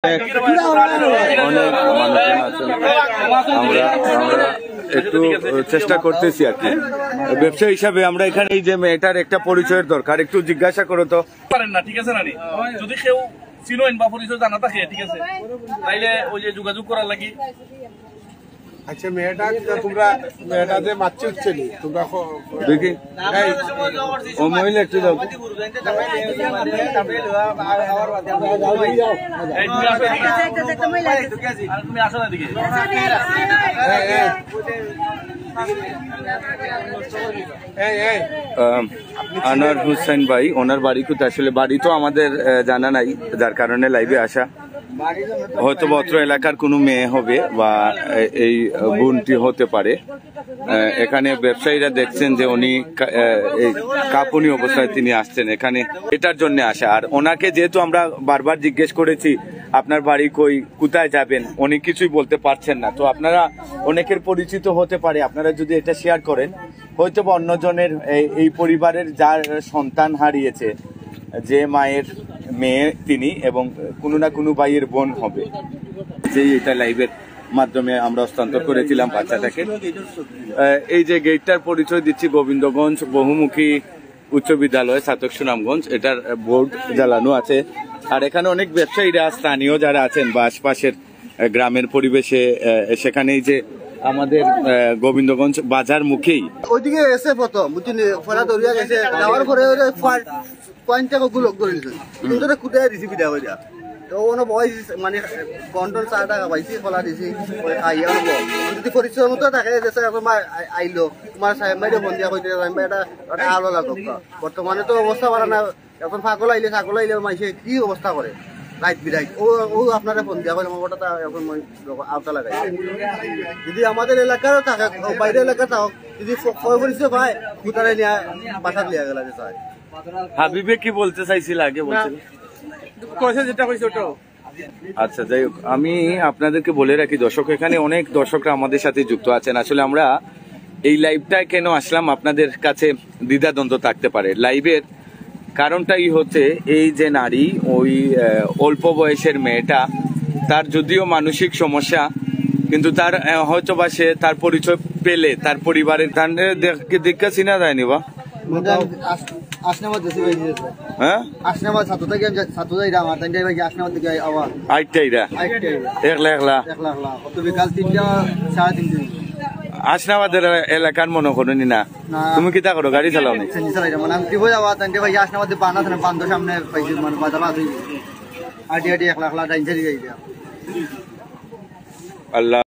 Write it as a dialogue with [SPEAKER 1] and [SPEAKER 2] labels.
[SPEAKER 1] অনেক মানুষজন আছেন। আমরা একটু চেষ্টা করতেছি আর কি ব্যবসা হিসাবে। আমরা এখানে এই যে মেয়েটার একটা পরিচয়ের দরকার, একটু জিজ্ঞাসা করো তো।
[SPEAKER 2] পারেন না, ঠিক আছে না? যদি কেউ চিনোইন বা পরিচয় জানা থাকে, ঠিক আছে, তাইলে ওই যে যোগাযোগ করার লাগি।
[SPEAKER 3] আচ্ছা মেয়েটা তোমরা মেয়েটা যে মাছি হচ্ছে নি তোমরা
[SPEAKER 1] দেখি ও মহিলা একটু যাও।
[SPEAKER 2] তুমি আসো না দিকে।
[SPEAKER 1] আনোয়ার হোসেন ভাই, ওনার বাড়ি কোথায়? আসলে বাড়ি তো আমাদের জানা নাই, যার কারণে লাইভে আসা। হয়তো অত্র এলাকার কোনো মেয়ে হবে বা এই বোনটি হতে পারে। এখানে ব্যবসায়ীরা দেখছেন যে উনি এই কাপুনি অবস্থায় তিনি আসছেন এখানে, এটার জন্য আসা। আর ওনাকে যেহেতু আমরা বারবার জিজ্ঞেস করেছি আপনার বাড়ি কই, কোথায় যাবেন, উনি কিছুই বলতে পারছেন না। তো আপনারা অনেকের পরিচিত হতে পারে, আপনারা যদি এটা শেয়ার করেন হয়তো বা অন্যজনের এই পরিবারের যার সন্তান হারিয়েছে, যে মায়ের মেয়ে তিনি, এবং কোনো না কোনো ভাইয়ের বোন হবে, যে এটা লাইভের মাধ্যমে আমরা হস্তান্তর করেছিলাম বাচ্চাটাকে। এই যে গেটটার পরিচয় দিচ্ছি, গোবিন্দগঞ্জ বহুমুখী উচ্চ বিদ্যালয়, ছাতক সুনামগঞ্জ, এটার বোর্ড জ্বালানো আছে। আর এখানে অনেক ব্যবসায়ীরা স্থানীয় যারা আছেন বা আশপাশের গ্রামের পরিবেশে, সেখানে এই যে আমাদের গোবিন্দগঞ্জ বাজার মুখেই
[SPEAKER 4] ওইদিকে এসে প্রথম বুঝলি ফলা দরিয়া গেছে, যাওয়ার পরে পয়েন্টটাকে গুলো করে দিচ্ছে, কিন্তু কুটাই দিছি বিদা হয়ে যা। তো কোনো বয়স মানে কন্ট্রোল 4 টাকা পাইছি, ফলা দিছি খাইয়া হবো। যদি পরিচয় মতো থাকে দেশে এখন আইলো তোমার সাহেব ভাই ফোন দিয়া কইতে সাহেব ভাই এটা আলো লাগো। বর্তমানে তো অবস্থা পারে না, এখন ছাগল আইলে মাইসে কি অবস্থা করে রাইট বিরাইট। ও আপনারা ফোন দিয়া কইলাম ওটা এখন মই আওতা লাগাই। যদি আমাদের এলাকারও থাকে, বাইরের এলাকা থাক, যদি পরিচয় পায় কুতারে নিয়ে বাসা লিয়া গেলা যে চাই।
[SPEAKER 1] হাবিবে কি বলতে চাইছিল আগে? বলছিল
[SPEAKER 3] যেটা হয়েছে ওটা।
[SPEAKER 1] আচ্ছা, যাই হোক, আমি আপনাদেরকে বলে রাখি দর্শক, এখানে অনেক দর্শকরা আমাদের সাথে যুক্ত আছেন। আসলে আমরা এই লাইভটায় কেন আসলাম, আপনাদের কাছে দ্বিধাদ্বন্দ্ব থাকতে পারে। লাইভের কারণটাই হচ্ছে এই যে নারী, ওই অল্প বয়সের মেয়েটা, তার যদিও মানসিক সমস্যা, কিন্তু তার হয়তো বা সে তার পরিচয় পেলে তার পরিবারের দেখা চিনা যায়নি বা হ্যাঁ আসনাবাদের এলাকার মনে করো নি না? তুমি কি তা করো, গাড়ি চালাও নি?
[SPEAKER 4] সামনে
[SPEAKER 1] আল্লাহ